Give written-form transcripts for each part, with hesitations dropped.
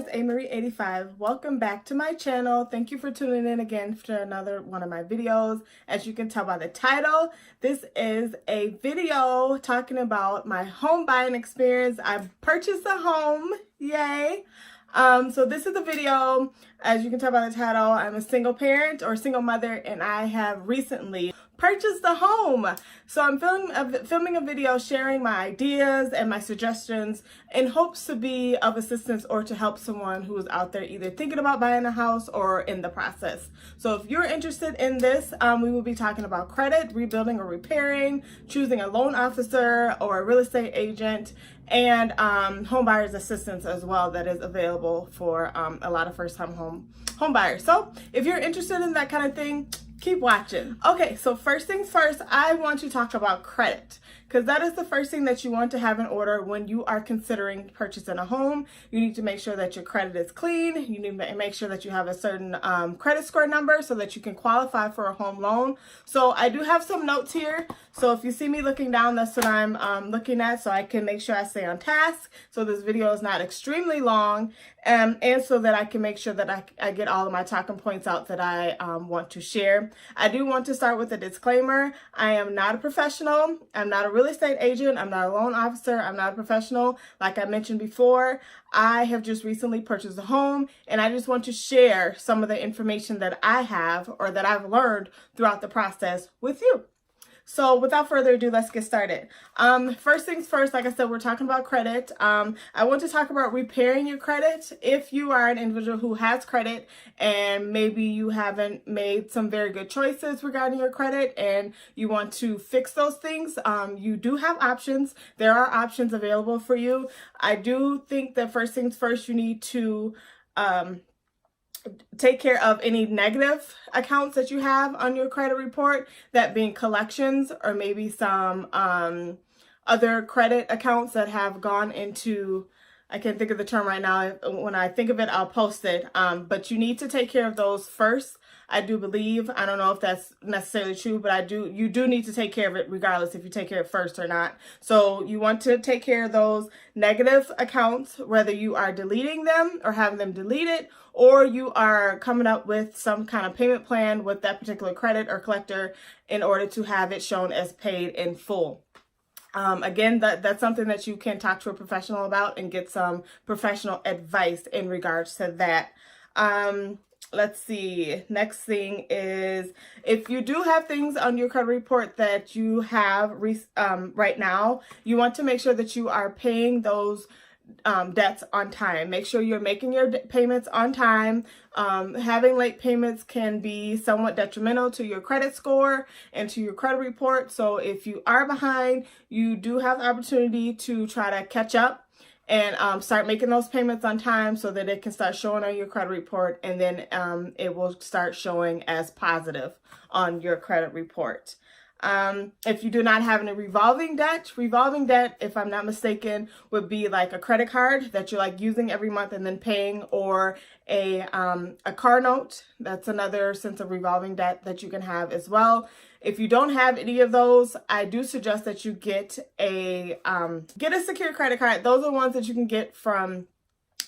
is Amarie85. Welcome back to my channel. Thank you for tuning in again for another one of my videos. As you can tell by the title, this is a video talking about my home buying experience. I purchased a home, yay! So this is the video. As you can tell by the title, I'm a single parent or single mother, and I have recently purchased a home. So I'm filming a video sharing my ideas and my suggestions in hopes to be of assistance or to help someone who is out there either thinking about buying a house or in the process. So if you're interested in this, we will be talking about credit, rebuilding or repairing, choosing a loan officer or a real estate agent, and home buyers assistance as well that is available for a lot of first-time home buyers. So if you're interested in that kind of thing, keep watching. Okay, so first things first, I want to talk about credit, because that is the first thing that you want to have in order when you are considering purchasing a home. You need to make sure that your credit is clean. You need to make sure that you have a certain credit score number so that you can qualify for a home loan. So I do have some notes here. So if you see me looking down, that's what I'm looking at, so I can make sure I stay on task, so this video is not extremely long, and so that I can make sure that I get all of my talking points out that I want to share. I do want to start with a disclaimer. I am not a professional. I'm not a real estate agent. I'm not a loan officer. I'm not a professional. Like I mentioned before, I have just recently purchased a home, and I just want to share some of the information that I have or that I've learned throughout the process with you. So without further ado, let's get started. First things first, like I said, we're talking about credit. I want to talk about repairing your credit. If you are an individual who has credit and maybe you haven't made some very good choices regarding your credit and you want to fix those things, you do have options. There are options available for you. I do think that first things first, you need to take care of any negative accounts that you have on your credit report, that being collections or maybe some other credit accounts that have gone into, I can't think of the term right now. When I think of it, I'll post it. But you need to take care of those first. I do believe, I don't know if that's necessarily true, but you do need to take care of it regardless if you take care of it first or not. So you want to take care of those negative accounts, whether you are deleting them or having them deleted, or you are coming up with some kind of payment plan with that particular credit or collector in order to have it shown as paid in full. Again, that's something that you can talk to a professional about and get some professional advice in regards to that. Let's see. Next thing is, if you do have things on your credit report that you have right now, you want to make sure that you are paying those debts on time. Make sure you're making your payments on time. Having late payments can be somewhat detrimental to your credit score and to your credit report. So if you are behind, you do have the opportunity to try to catch up and start making those payments on time so that it can start showing on your credit report, and then it will start showing as positive on your credit report. If you do not have any revolving debt, if I'm not mistaken, would be like a credit card that you're like using every month and then paying, or a car note. That's another sense of revolving debt that you can have as well. If you don't have any of those, I do suggest that you get a secure credit card. Those are ones that you can get from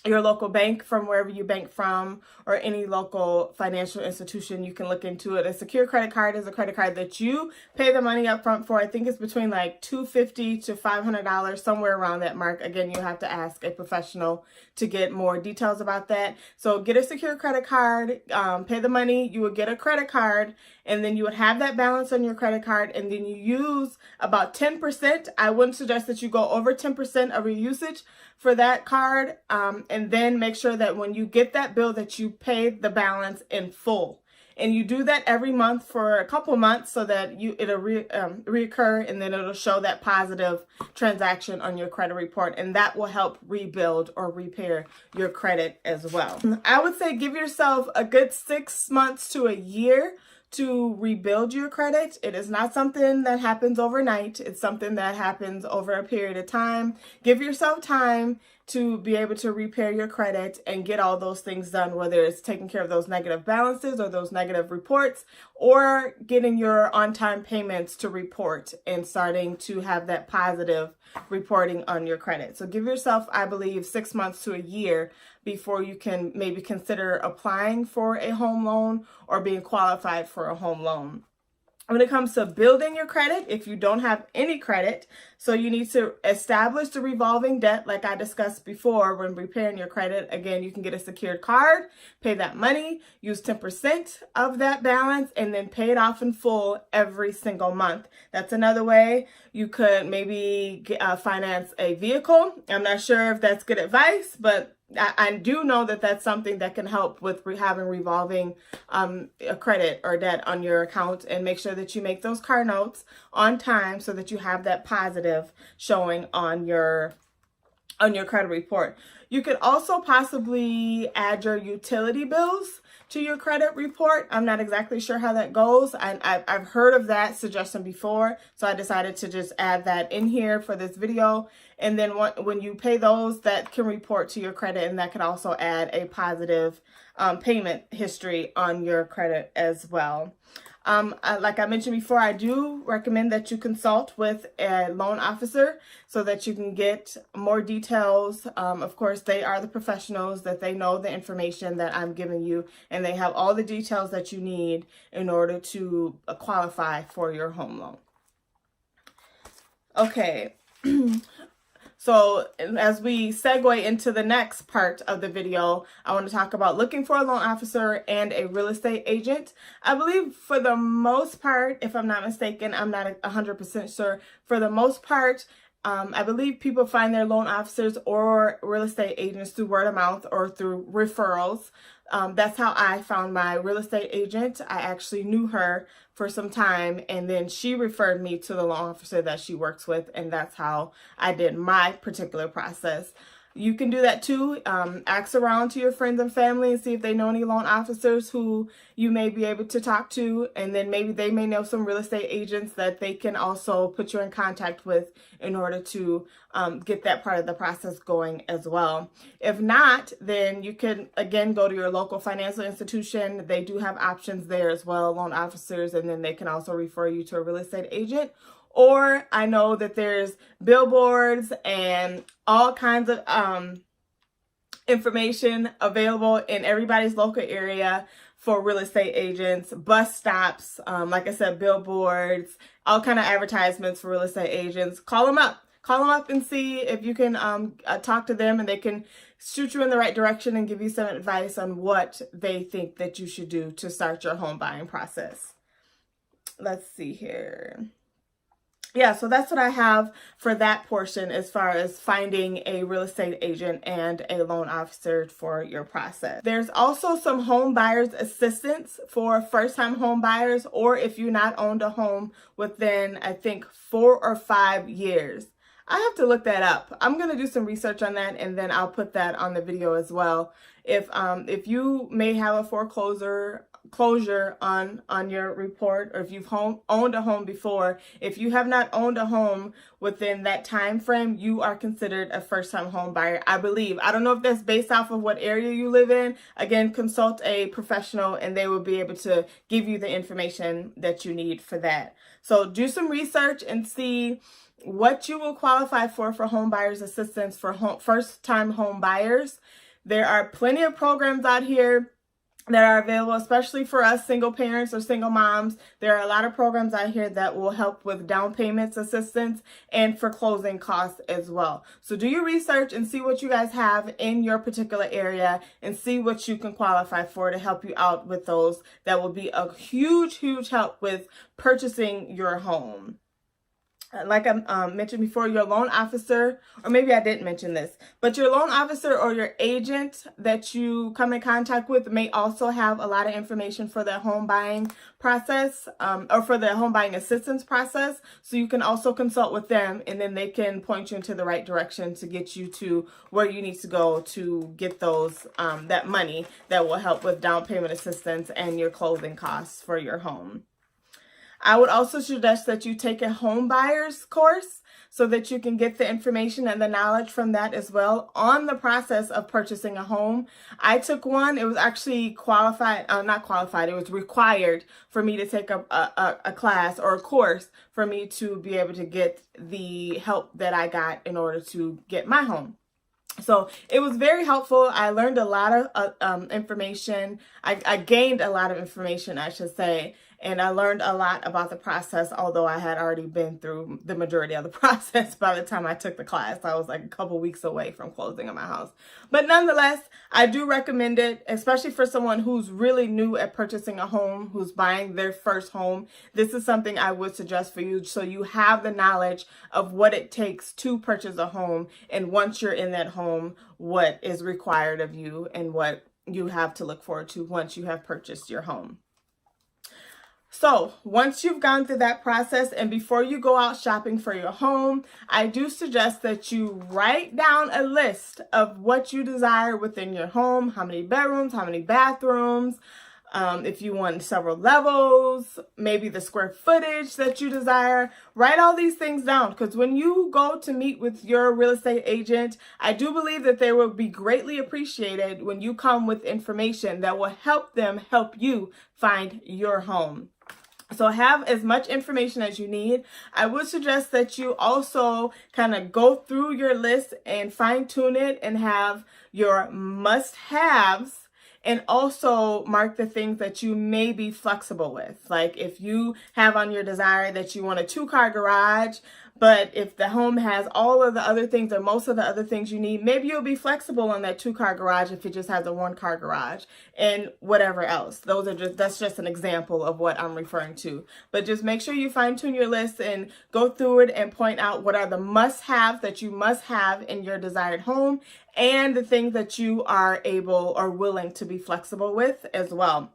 your local bank, from wherever you bank from, or any local financial institution. You can look into it. A secure credit card is a credit card that you pay the money up front for. I think it's between like $250 to $500, somewhere around that mark. Again, you have to ask a professional to get more details about that. So get a secure credit card, pay the money, you would get a credit card, and then you would have that balance on your credit card, and then you use about 10%. I wouldn't suggest that you go over 10% of your usage for that card, and then make sure that when you get that bill that you pay the balance in full. And you do that every month for a couple months so that it'll reoccur, and then it'll show that positive transaction on your credit report, and that will help rebuild or repair your credit as well. I would say give yourself a good 6 months to a year to rebuild your credit. It is not something that happens overnight. It's something that happens over a period of time. Give yourself time to be able to repair your credit and get all those things done, whether it's taking care of those negative balances or those negative reports, or getting your on-time payments to report and starting to have that positive reporting on your credit. So give yourself, I believe, 6 months to a year before you can maybe consider applying for a home loan or being qualified for a home loan. When it comes to building your credit, if you don't have any credit, so you need to establish the revolving debt like I discussed before when repairing your credit. Again, you can get a secured card, pay that money, use 10% of that balance, and then pay it off in full every single month. That's another way. You could maybe finance a vehicle. I'm not sure if that's good advice, but I do know that that's something that can help with having revolving credit or debt on your account, and make sure that you make those car notes on time so that you have that positive showing on your credit report. You could also possibly add your utility bills to your credit report. I'm not exactly sure how that goes. I've heard of that suggestion before, so I decided to just add that in here for this video. And then when you pay those, that can report to your credit, and that can also add a positive payment history on your credit as well. Like I mentioned before, I do recommend that you consult with a loan officer so that you can get more details. Of course, they are the professionals, that they know the information that I'm giving you, and they have all the details that you need in order to qualify for your home loan. Okay. So as we segue into the next part of the video, I want to talk about looking for a loan officer and a real estate agent. I believe for the most part, if I'm not mistaken, I'm not 100% sure, for the most part, I believe people find their loan officers or real estate agents through word of mouth or through referrals. That's how I found my real estate agent. I actually knew her for some time, and then she referred me to the loan officer that she works with, and that's how I did my particular process. You can do that too. Ask around to your friends and family and see if they know any loan officers who you may be able to talk to, and then maybe they may know some real estate agents that they can also put you in contact with in order to get that part of the process going as well. If not, then you can again go to your local financial institution. They do have options there as well, loan officers, and then they can also refer you to a real estate agent. Or I know that there's billboards and all kinds of information available in everybody's local area for real estate agents, bus stops, like I said, billboards, all kind of advertisements for real estate agents. Call them up. Call them up and see if you can talk to them, and they can shoot you in the right direction and give you some advice on what they think that you should do to start your home buying process. Let's see here. Yeah, so that's what I have for that portion as far as finding a real estate agent and a loan officer for your process. There's also some home buyers assistance for first-time home buyers, or if you've not owned a home within, I think, 4 or 5 years. I have to look that up. I'm going to do some research on that, and then I'll put that on the video as well. If you may have a foreclosure on your report, or if you've owned a home before, if you have not owned a home within that time frame, you are considered a first-time home buyer, I believe. I don't know if that's based off of what area you live in. Again, consult a professional, and they will be able to give you the information that you need for that. So do some research and see what you will qualify for home buyers assistance for first-time home buyers. There are plenty of programs out here that are available, especially for us single parents or single moms. There are a lot of programs out here that will help with down payments assistance and for closing costs as well. So do your research and see what you guys have in your particular area, and see what you can qualify for to help you out with those. That will be a huge, huge help with purchasing your home. Like I mentioned before, your loan officer, or maybe I didn't mention this, but your loan officer or your agent that you come in contact with may also have a lot of information for the home buying process, or for the home buying assistance process. So you can also consult with them, and then they can point you into the right direction to get you to where you need to go to get those that money that will help with down payment assistance and your closing costs for your home. I would also suggest that you take a home buyers course. so that you can get the information and the knowledge from that as well on the process of purchasing a home. I took one. It was actually not qualified. It was required for me to take a class or a course for me to be able to get the help that I got in order to get my home. So it was very helpful. I learned a lot of information. I gained a lot of information, I should say, and I learned a lot about the process, although I had already been through the majority of the process by the time I took the class. I was like a couple weeks away from closing on my house. But nonetheless, I do recommend it, especially for someone who's really new at purchasing a home, who's buying their first home. This is something I would suggest for you so you have the knowledge of what it takes to purchase a home, and once you're in that home, what is required of you and what you have to look forward to once you have purchased your home. So once you've gone through that process and before you go out shopping for your home, I do suggest that you write down a list of what you desire within your home, how many bedrooms, how many bathrooms, if you want several levels, maybe the square footage that you desire. Write all these things down, because when you go to meet with your real estate agent, I do believe that they will be greatly appreciated when you come with information that will help them help you find your home. So have as much information as you need. I would suggest that you also kind of go through your list and fine tune it and have your must-haves, and also mark the things that you may be flexible with. Like if you have on your desire that you want a 2-car garage, but if the home has all of the other things or most of the other things you need, maybe you'll be flexible on that 2-car garage if it just has a 1-car garage and whatever else. That's just an example of what I'm referring to. But just make sure you fine tune your list and go through it and point out what are the must-haves that you must have in your desired home, and the things that you are able or willing to be flexible with as well.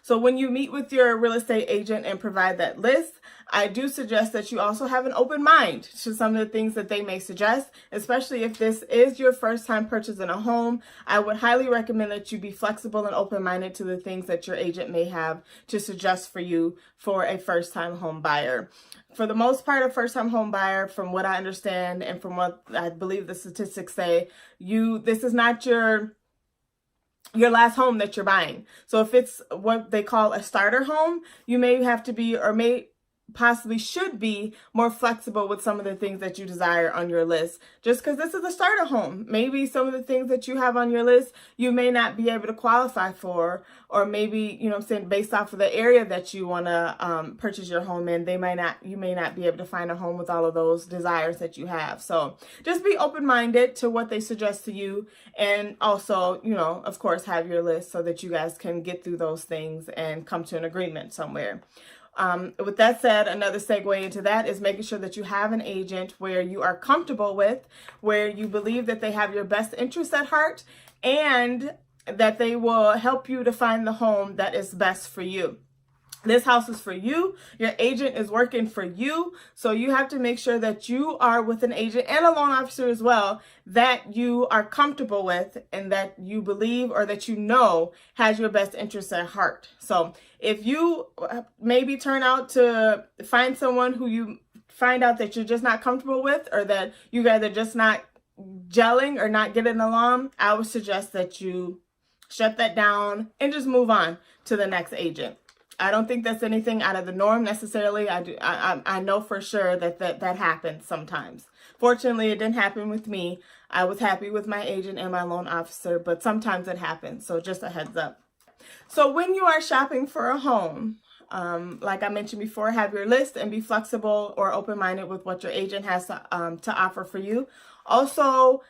So when you meet with your real estate agent and provide that list, I do suggest that you also have an open mind to some of the things that they may suggest, especially if this is your first time purchasing a home. I would highly recommend that you be flexible and open-minded to the things that your agent may have to suggest for you for a first-time home buyer. For the most part, a first-time home buyer, from what I understand and from what I believe the statistics say, this is not your last home that you're buying. So if it's what they call a starter home, you may have to be, or may possibly should be, more flexible with some of the things that you desire on your list. Just because this is a starter home, maybe some of the things that you have on your list you may not be able to qualify for, or maybe, you know what I'm saying, based off of the area that you want to purchase your home in, you may not be able to find a home with all of those desires that you have. So just be open-minded to what they suggest to you, and also, you know, of course, have your list so that you guys can get through those things and come to an agreement somewhere. With that said, another segue into that is making sure that you have an agent where you are comfortable with, where you believe that they have your best interests at heart, and that they will help you to find the home that is best for you. This house is for you. Your agent is working for you. So you have to make sure that you are with an agent and a loan officer as well that you are comfortable with and that you believe or that you know has your best interests at heart. So if you maybe turn out to find someone who you find out that you're just not comfortable with, or that you guys are just not gelling or not getting along, I would suggest that you shut that down and just move on to the next agent. I don't think that's anything out of the norm necessarily. I know for sure that happens sometimes. Fortunately, it didn't happen with me. I was happy with my agent and my loan officer, but sometimes it happens. So just a heads up. So when you are shopping for a home, like I mentioned before, have your list and be flexible or open-minded with what your agent has to offer for you. Also,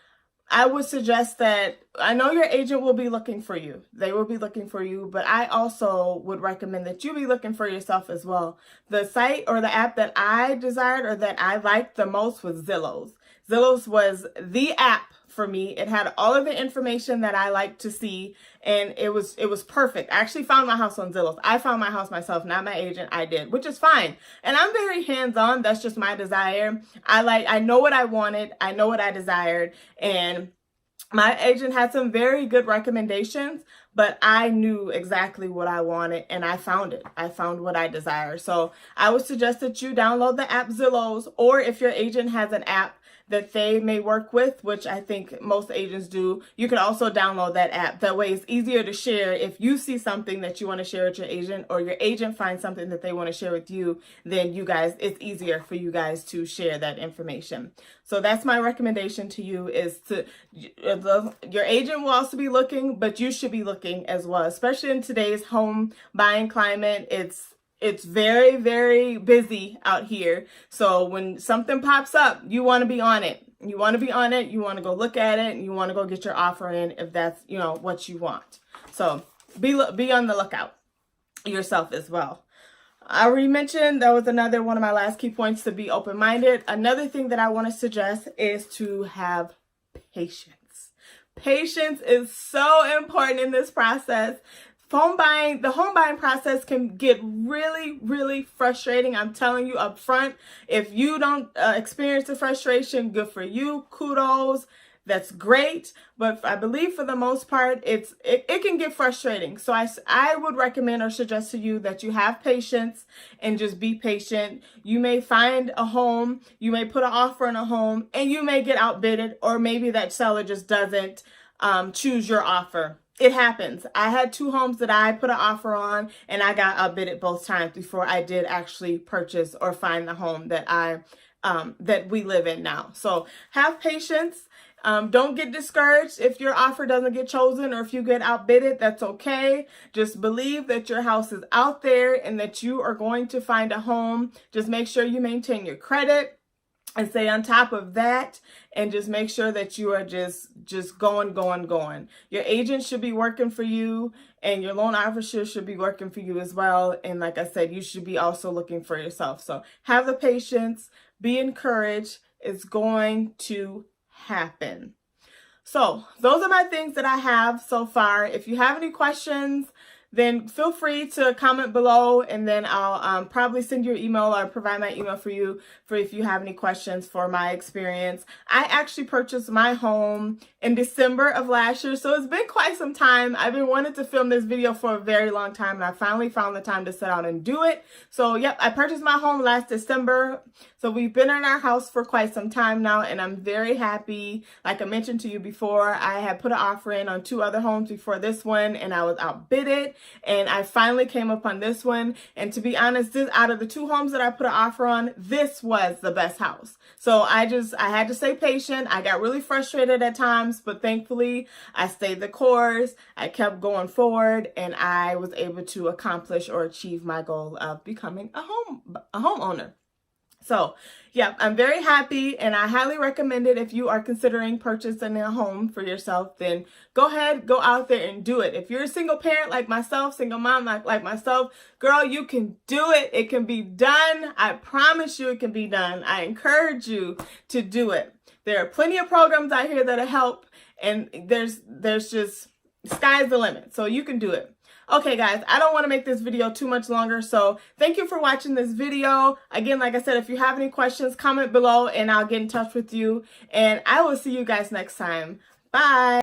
I would suggest that, I know your agent will be looking for you. They will be looking for you, but I also would recommend that you be looking for yourself as well. The site or the app that I desired or that I liked the most was Zillow. Zillow was the app for me. It had all of the information that I like to see, and it was perfect. I actually found my house on Zillow. I found my house myself, not my agent. I did, which is fine. And I'm very hands-on. That's just my desire. I know what I wanted. I know what I desired, and My agent had some very good recommendations, but I knew exactly what I wanted and I found it. I found what I desire. So I would suggest that you download the app Zillows, or if your agent has an app that they may work with, which I think most agents do, you can also download that app. That way it's easier to share. If you see something that you want to share with your agent, or your agent finds something that they want to share with you, then it's easier for you guys to share that information. So that's my recommendation to you, is your agent will also be looking, but you should be looking as well, especially in today's home buying climate. It's very, very busy out here. So when something pops up, you want to be on it. You want to be on it. You want to go look at it. And you want to go get your offer in if that's, what you want. So be on the lookout yourself as well. I already mentioned that was another one of my last key points, to be open-minded. Another thing that I want to suggest is to have patience. Patience is so important in this process. The home buying process can get really, really frustrating. I'm telling you up front. If you don't experience the frustration, good for you. Kudos. That's great. But I believe for the most part, it can get frustrating. So I would recommend or suggest to you that you have patience and just be patient. You may find a home, you may put an offer on a home, and you may get outbidded, or maybe that seller just doesn't choose your offer. It happens. I had 2 homes that I put an offer on, and I got outbidded both times before I did actually purchase or find the home that that we live in now. So have patience. Don't get discouraged if your offer doesn't get chosen, or if you get outbidded. That's okay. Just believe that your house is out there and that you are going to find a home. Just make sure you maintain your credit and stay on top of that, and just make sure that you are just going. Your agent should be working for you, and your loan officer should be working for you as well. And like I said, you should be also looking for yourself. So have the patience, be encouraged. It's going to happen. So those are my things that I have so far. If you have any questions, then feel free to comment below, and then I'll probably send you an email or provide my email for you if you have any questions for my experience. I actually purchased my home in December of last year, so it's been quite some time. I've been wanting to film this video for a very long time, and I finally found the time to sit down and do it. So yep, I purchased my home last December. So we've been in our house for quite some time now, and I'm very happy. Like I mentioned to you before, I had put an offer in on 2 other homes before this one, and I was outbidded. And I finally came upon this one. And to be honest, out of the 2 homes that I put an offer on, this was the best house. So I had to stay patient. I got really frustrated at times, but thankfully I stayed the course. I kept going forward, and I was able to accomplish or achieve my goal of becoming a homeowner. So, yeah, I'm very happy, and I highly recommend it. If you are considering purchasing a home for yourself, then go ahead, go out there and do it. If you're a single parent like myself, single mom like myself, girl, you can do it. It can be done. I promise you it can be done. I encourage you to do it. There are plenty of programs out here that'll help, and there's just, sky's the limit. So you can do it. Okay, guys, I don't want to make this video too much longer, so thank you for watching this video. Again, like I said, if you have any questions, comment below, and I'll get in touch with you, and I will see you guys next time. Bye!